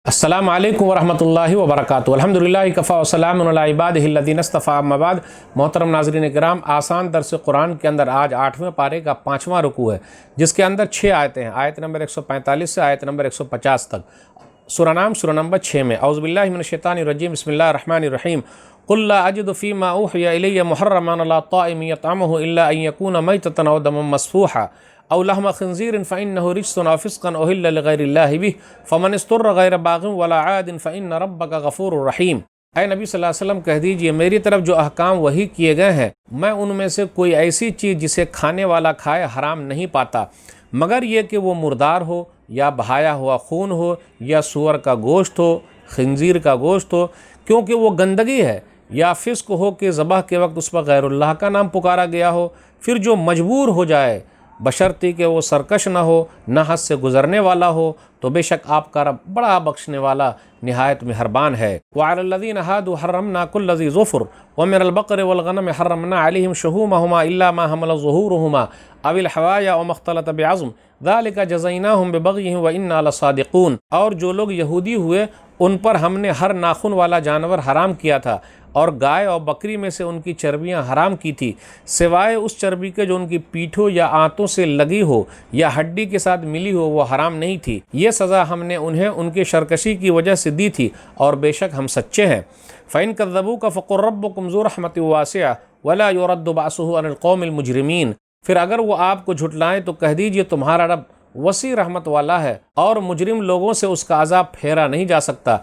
السلام علیکم ورحمۃ اللہ وبرکاتہ۔ الحمدللہ کفا وسلام علی عبادہ الذین اصطفیٰ، اما بعد۔ محترم ناظرین کرام، آسان درس قرآن کے اندر آج 8ویں پارے کا 5واں رکوع ہے، جس کے اندر 6 آیتیں ہیں، آیت نمبر 145 سے آیت نمبر 150 تک۔ سورہ نام سورہ نمبر 6 میں اعوذ باللہ من الشیطان الرجیم، بسم اللہ الرحمن الرحیم۔ قل لا اجد فیما اوحی الی محرما علی طاعم یطعمہ الا ان یکون میتۃ او دما مسفوحا او لحم خنزیر فإنہ رجس او فسقا اہل لغیر اللہ بہ فمن اضطر غیر باغ ولا عاد فإن ربک غفور رحیم۔ اے نبی صلی اللہ علیہ وسلم کہہ دیجئے، میری طرف جو احکام وحی کیے گئے ہیں، میں ان میں سے کوئی ایسی چیز جسے کھانے والا کھائے حرام نہیں پاتا، مگر یہ کہ وہ مردار ہو یا بہایا ہوا خون ہو یا سور کا گوشت ہو، خنزیر کا گوشت ہو، کیونکہ وہ گندگی ہے، یا فسق ہو کہ ذبح کے وقت اس پر غیر اللہ کا نام پکارا گیا ہو۔ پھر جو مجبور ہو جائے، بشرطی کہ وہ سرکش نہ ہو، نہ حد سے گزرنے والا ہو، تو بے شک آپ کا رب بڑا بخشنے والا نہایت مہربان ہے۔ وعلی الذین ھادوا حرمنا کل ذی ظفر ومن البقر والغنم حرمنا علیہم شحومہما الا ما حملت ظہورہما او الحوایا او ما اختلط بعظم ذلک جزیناہم ببغیہم وانا لصادقون۔ اور جو لوگ یہودی ہوئے ان پر ہم نے ہر ناخن والا جانور حرام کیا تھا، اور گائے اور بکری میں سے ان کی چربیاں حرام کی تھی، سوائے اس چربی کے جو ان کی پیٹھوں یا آنتوں سے لگی ہو یا ہڈی کے ساتھ ملی ہو، وہ حرام نہیں تھی۔ یہ سزا ہم نے انہیں ان کے شرکشی کی وجہ سے دی تھی، اور بے شک ہم سچے ہیں۔ فَإِن كَذَّبُوكَ فَقُلْ رَبُّكُمْ ذُو رَحْمَةٍ وَاسِعَةٍ وَلَا يُرَدُّ بَأْسُهُ عَنِ الْقَوْمِ الْمُجْرِمِينَ۔ پھر اگر وہ آپ کو جھٹلائیں تو کہہ دیجئے تمہارا رب وسیع رحمت والا ہے، اور مجرم لوگوں سے اس کا عذاب پھیرا نہیں جا سکتا۔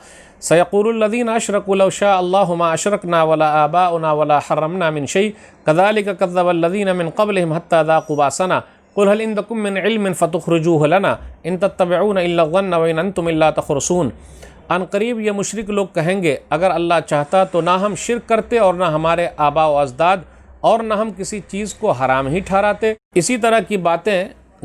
سَيَقُولُ الَّذِينَ أَشْرَكُوا لَوْ شَاءَ اللَّهُ مَا أَشْرَكْنَا وَلَا آبَاؤُنَا وَلَا حَرَّمْنَا مِنْ شَيْءٍ كَذَلِكَ كَذَّبَ الَّذِينَ مِنْ قَبْلِهِمْ حَتَّى ذَاقُوا بَأْسَنَا قُلْ هَلْ عِندَكُم مِّنْ عِلْمٍ فَتُخْرِجُوهُ لَنَا إِن تَتَّبِعُونَ إِلَّا الظَّنَّ وَإِنْ أَنْتُمْ إِلَّا تَخْرُصُونَ۔ ان قریب یہ مشرک لوگ کہیں گے، اگر اللہ چاہتا تو نہ ہم شرک کرتے اور نہ ہمارے آباء و اجداد، اور نہ ہم کسی چیز کو حرام ہی ٹھہراتے۔ اسی طرح کی باتیں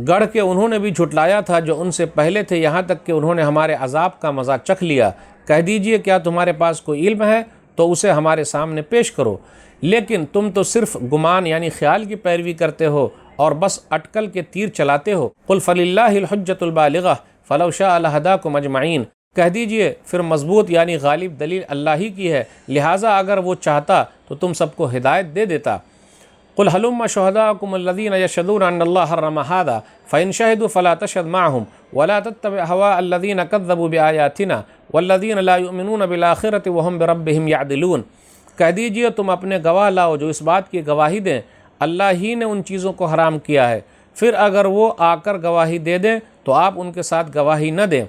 گڑھ کے انہوں نے بھی جھٹلایا تھا جو ان سے پہلے تھے، یہاں تک کہ انہوں نے ہمارے عذاب کا مزہ چکھ لیا۔ کہہ دیجئے کیا تمہارے پاس کوئی علم ہے تو اسے ہمارے سامنے پیش کرو، لیکن تم تو صرف گمان یعنی خیال کی پیروی کرتے ہو اور بس اٹکل کے تیر چلاتے ہو۔ قل فللہ الحجۃ البالغہ فلو شاء لہداکم اجمعین۔ کہہ دیجئے پھر مضبوط یعنی غالب دلیل اللہ ہی کی ہے، لہٰذا اگر وہ چاہتا تو تم سب کو ہدایت دے دیتا۔ قل هلم شهداءكم الذين يشهدون ان الله حرم هذا فان شهدوا فلا تشهد معهم ولا تتبع هواء الذين كذبوا بآياتنا والذين لا يؤمنون بالآخرة وهم بربهم يعدلون۔ کہہ دیجئے تم اپنے گواہ لاؤ جو اس بات کی گواہی دیں اللہ ہی نے ان چیزوں کو حرام کیا ہے، پھر اگر وہ آ کر گواہی دے دیں تو آپ ان کے ساتھ گواہی نہ دیں،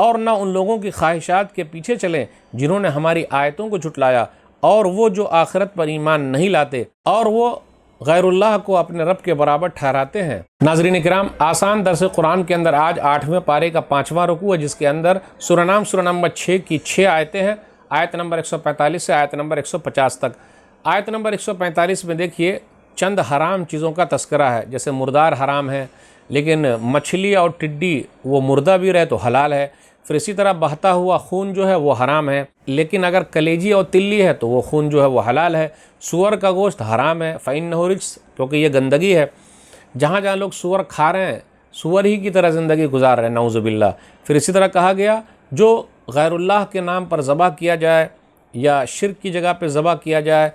اور نہ ان لوگوں کی خواہشات کے پیچھے چلیں جنہوں نے ہماری آیتوں کو جھٹلایا، اور وہ جو آخرت پر ایمان نہیں لاتے، اور وہ غیر اللہ کو اپنے رب کے برابر ٹھہراتے ہیں۔ ناظرین کرام، آسان درس قرآن کے اندر آج 8ویں پارے کا 5واں رکوع ہے، جس کے اندر سورہ نام سورہ نمبر 6 کی 6 آیتیں ہیں، آیت نمبر 145 سے آیت نمبر 150 تک۔ آیت نمبر 145 میں دیکھیے چند حرام چیزوں کا تذکرہ ہے، جیسے مردار حرام ہے، لیکن مچھلی اور ٹڈی وہ مردہ بھی رہے تو حلال ہے۔ پھر اسی طرح بہتا ہوا خون جو ہے وہ حرام ہے، لیکن اگر کلیجی اور تلی ہے تو وہ خون جو ہے وہ حلال ہے۔ سور کا گوشت حرام ہے، فإنہ رجس، کیونکہ یہ گندگی ہے۔ جہاں جہاں لوگ سور کھا رہے ہیں، سور ہی کی طرح زندگی گزار رہے ہیں، نعوذ باللہ۔ پھر اسی طرح کہا گیا جو غیر اللہ کے نام پر ذبح کیا جائے یا شرک کی جگہ پہ ذبح کیا جائے،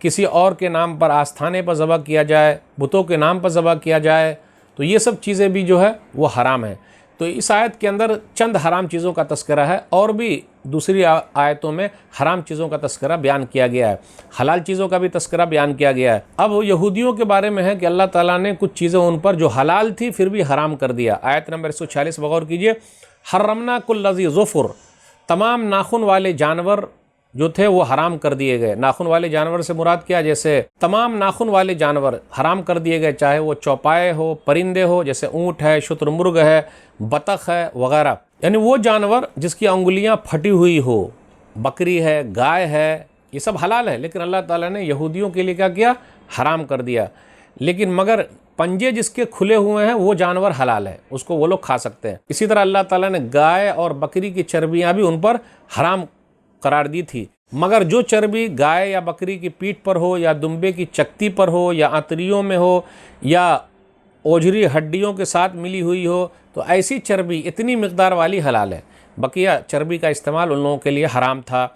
کسی اور کے نام پر آستھانے پر ذبح کیا جائے، بتوں کے نام پر ذبح کیا جائے، تو یہ سب چیزیں بھی جو ہے وہ حرام ہیں۔ تو اس آیت کے اندر چند حرام چیزوں کا تذکرہ ہے، اور بھی دوسری آیتوں میں حرام چیزوں کا تذکرہ بیان کیا گیا ہے، حلال چیزوں کا بھی تذکرہ بیان کیا گیا ہے۔ اب یہودیوں کے بارے میں ہے کہ اللہ تعالیٰ نے کچھ چیزیں ان پر جو حلال تھی پھر بھی حرام کر دیا۔ آیت نمبر 146 بغور کیجئے، حرمنا کل ذی ظفر، تمام ناخن والے جانور جو تھے وہ حرام کر دیے گئے۔ ناخن والے جانور سے مراد کیا؟ جیسے تمام ناخن والے جانور حرام کر دیے گئے، چاہے وہ چوپائے ہو، پرندے ہو، جیسے اونٹ ہے، شتر مرغ ہے، بطخ ہے وغیرہ، یعنی وہ جانور جس کی انگلیاں پھٹی ہوئی ہو، بکری ہے، گائے ہے، یہ سب حلال ہے، لیکن اللہ تعالیٰ نے یہودیوں کے لیے کیا کیا؟ حرام کر دیا۔ لیکن مگر پنجے جس کے کھلے ہوئے ہیں وہ جانور حلال ہے، اس کو وہ لوگ کھا سکتے ہیں۔ اسی طرح اللہ تعالیٰ نے گائے اور بکری کی چربیاں بھی ان پر حرام قرار دی تھی، مگر جو چربی گائے یا بکری کی پیٹھ پر ہو، یا دمبے کی چکتی پر ہو، یا آنتڑیوں میں ہو، یا اوجھری ہڈیوں کے ساتھ ملی ہوئی ہو، تو ایسی چربی اتنی مقدار والی حلال ہے۔ بقیہ چربی کا استعمال ان لوگوں کے لیے حرام تھا۔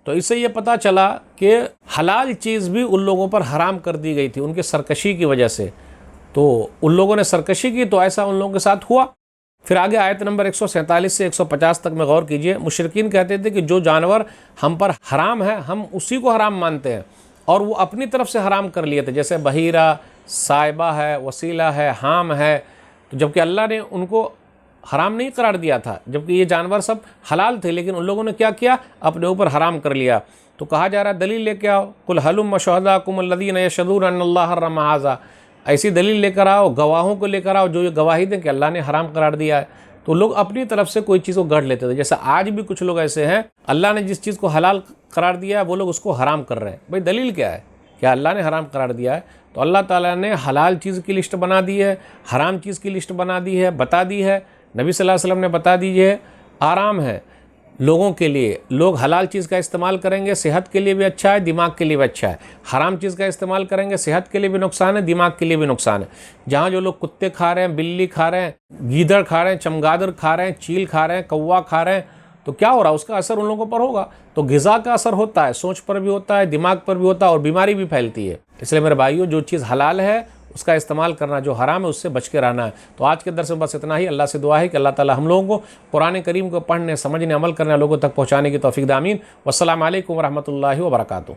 تو اس سے یہ پتہ چلا کہ حلال چیز بھی ان لوگوں پر حرام کر دی گئی تھی ان کے سرکشی کی وجہ سے۔ تو ان لوگوں نے سرکشی کی تو ایسا ان لوگوں کے ساتھ ہوا۔ پھر آگے آیت نمبر 147 سے 150 تک میں غور کیجئے۔ مشرکین کہتے تھے کہ جو جانور ہم پر حرام ہے ہم اسی کو حرام مانتے ہیں، اور وہ اپنی طرف سے حرام کر لیے تھے، جیسے بحیرہ، سائبہ ہے، وسیلہ ہے، حام ہے، تو جبکہ اللہ نے ان کو حرام نہیں قرار دیا تھا، جبکہ یہ جانور سب حلال تھے، لیکن ان لوگوں نے کیا کیا؟ اپنے اوپر حرام کر لیا۔ تو کہا جا رہا ہے دلیل لے کے آؤ، قل ہلم شہداکم الذین یشہدون ان اللہ حرم ھذا، ایسی دلیل لے کر آؤ، گواہوں کو لے کر آؤ جو یہ گواہی دیں کہ اللہ نے حرام قرار دیا ہے۔ تو لوگ اپنی طرف سے کوئی چیز کو گڑھ لیتے تھے، جیسے آج بھی کچھ لوگ ایسے ہیں اللہ نے جس چیز کو حلال قرار دیا ہے وہ لوگ اس کو حرام کر رہے ہیں۔ بھئی دلیل کیا ہے؟ کیا اللہ نے حرام قرار دیا ہے؟ تو اللہ تعالیٰ نے حلال چیز کی لسٹ بنا دی ہے، حرام چیز کی لسٹ بنا دی ہے، بتا دی ہے، نبی صلی اللہ علیہ وسلم نے بتا دیجئے، آرام ہے لوگوں کے لیے۔ لوگ حلال چیز کا استعمال کریں گے، صحت کے لیے بھی اچھا ہے، دماغ کے لیے بھی اچھا ہے۔ حرام چیز کا استعمال کریں گے، صحت کے لیے بھی نقصان ہے، دماغ کے لیے بھی نقصان ہے۔ جہاں جو لوگ کتے کھا رہے ہیں، بلی کھا رہے ہیں، گیدڑ کھا رہے ہیں، چمگادر کھا رہے ہیں، چیل کھا رہے ہیں، کوا کھا رہے ہیں، تو کیا ہو رہا ہے؟ اس کا اثر ان لوگوں پر ہوگا۔ تو غذا کا اثر ہوتا ہے، سوچ پر بھی ہوتا ہے، دماغ پر بھی ہوتا ہے، اور بیماری بھی پھیلتی ہے۔ اس لیے میرے بھائیوں، جو چیز حلال ہے اس کا استعمال کرنا، جو حرام ہے اس سے بچ کے رہنا ہے۔ تو آج کے درس میں بس اتنا ہی۔ اللہ سے دعا ہے کہ اللہ تعالی ہم لوگوں کو قرآن کریم کو پڑھنے، سمجھنے، عمل کرنے، لوگوں تک پہنچانے کی توفیق دے، آمین۔ والسلام علیکم ورحمۃ اللہ وبرکاتہ۔